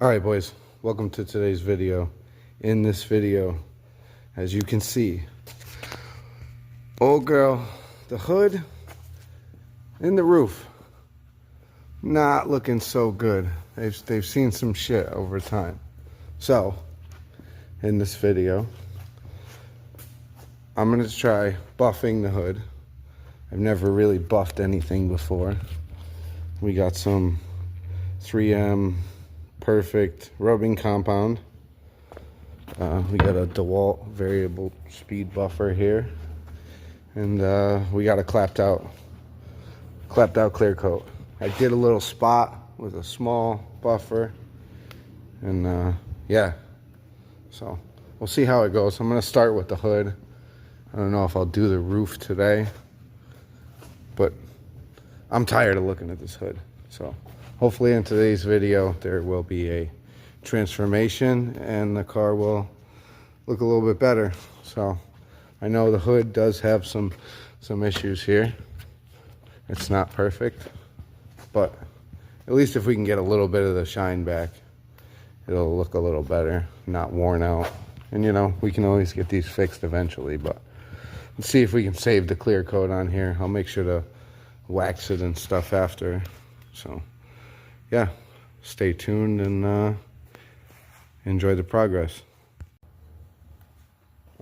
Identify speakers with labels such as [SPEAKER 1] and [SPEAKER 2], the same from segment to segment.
[SPEAKER 1] Alright boys, welcome to today's video. In this video, as you can see, old girl, the hood and the roof, not looking so good. They've seen some shit over time. So, in this video, I'm gonna try buffing the hood. I've never really buffed anything before. We got some 3M Perfect rubbing compound. We got a DeWalt variable speed buffer here, and we got a clapped out clear coat. I did a little spot with a small buffer, and yeah, so we'll see how it goes. I'm gonna start with the hood. I don't know if I'll do the roof today, but I'm tired of looking at this hood. So hopefully in today's video there will be a transformation and the car will look a little bit better. So I know the hood does have some issues here. It's not perfect, but at least if we can get a little bit of the shine back, it'll look a little better, not worn out. And you know, we can always get these fixed eventually, but let's see if we can save the clear coat on here. I'll make sure to wax it and stuff after. So yeah, stay tuned and enjoy the progress.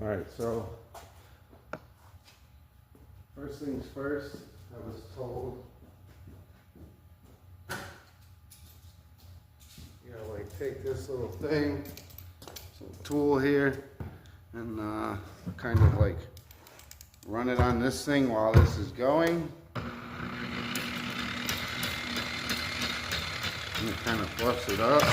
[SPEAKER 1] All right, so first things first, I was told, you know, like take this little thing, some tool here, and kind of like run it on this thing while this is going. And it kind of buffs it up.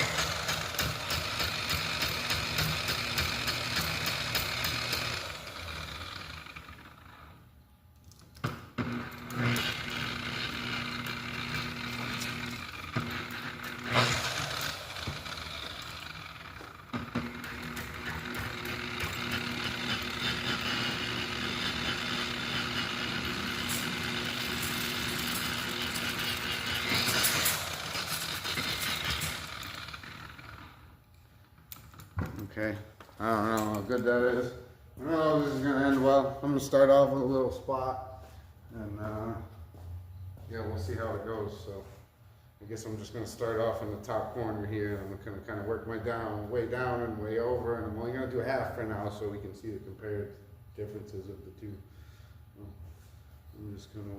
[SPEAKER 1] Okay, I don't know how good that is. I don't know if this is gonna end well. I'm gonna start off with a little spot, and yeah, we'll see how it goes. So I guess I'm just gonna start off in the top corner here, and I'm gonna kind of work my way down and way over, and I'm only gonna do half for now so we can see the comparative differences of the two. I'm just gonna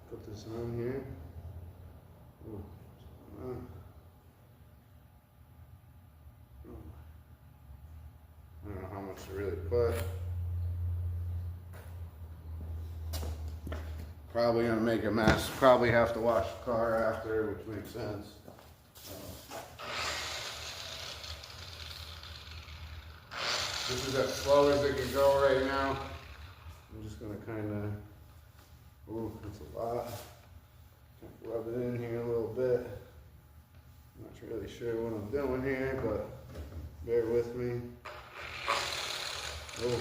[SPEAKER 1] put this on here. Ooh. I don't know how much to really put. Probably gonna make a mess. Probably have to wash the car after, which makes sense. This is as slow as it can go right now. I'm just gonna kind of, ooh, that's a lot. Rub it in here a little bit. I'm not really sure what I'm doing here, but bear with me. Oh.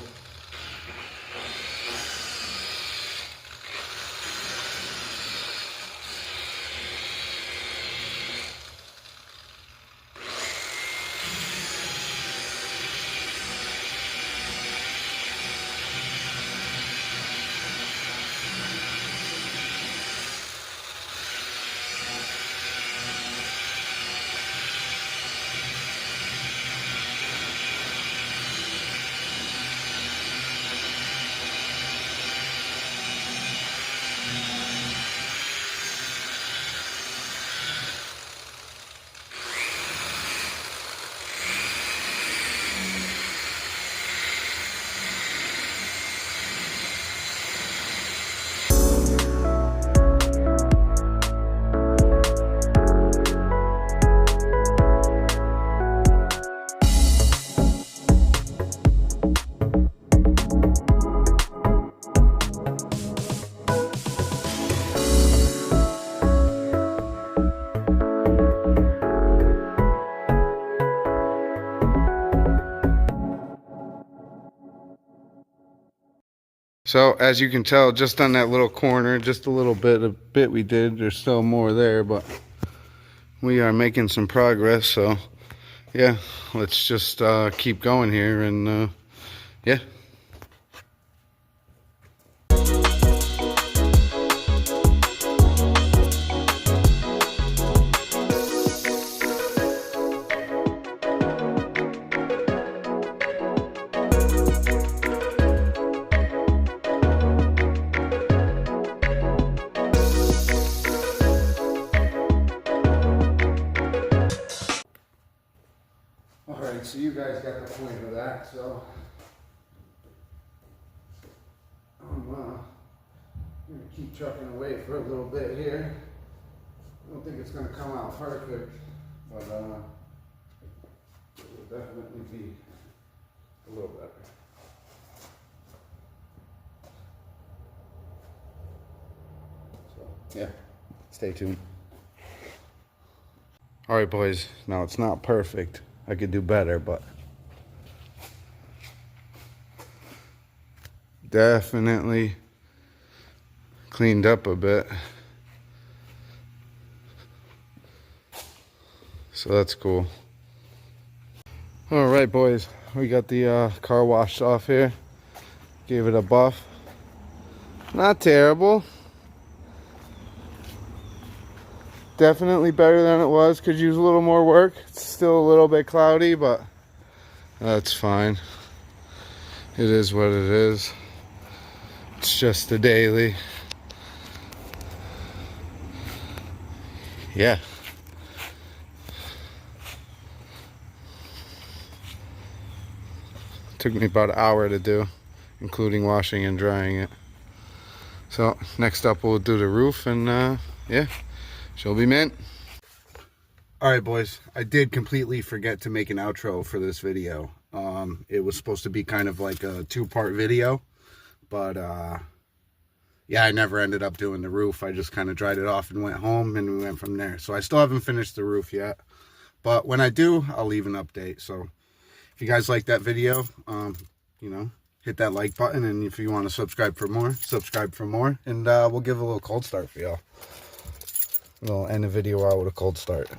[SPEAKER 1] So as you can tell, just on that little corner, just a little bit we did, there's still more there, but we are making some progress. So yeah, let's just keep going here, and yeah. Alright, so you guys got the point of that, so I'm gonna keep trucking away for a little bit here. I don't think it's gonna come out perfect, but it will definitely be a little better. So yeah, stay tuned. Alright boys, now it's not perfect. I could do better, but definitely cleaned up a bit. So that's cool. All right, boys, we got the car washed off here. Gave it a buff. Not terrible. Definitely better than it was. Could use a little more work. It's still a little bit cloudy, but that's fine. It is what it is. It's just a daily. Yeah. Took me about an hour to do, including washing and drying it. So next up we'll do the roof, and yeah, she'll be mint. All right, boys, I did completely forget to make an outro for this video. It was supposed to be kind of like a two-part video, but yeah, I never ended up doing the roof. I just kind of dried it off and went home, and we went from there. So I still haven't finished the roof yet, but when I do, I'll leave an update. So if you guys like that video, you know, hit that like button, and if you want to subscribe for more, and we'll give a little cold start for y'all. We'll end the video out with a cold start.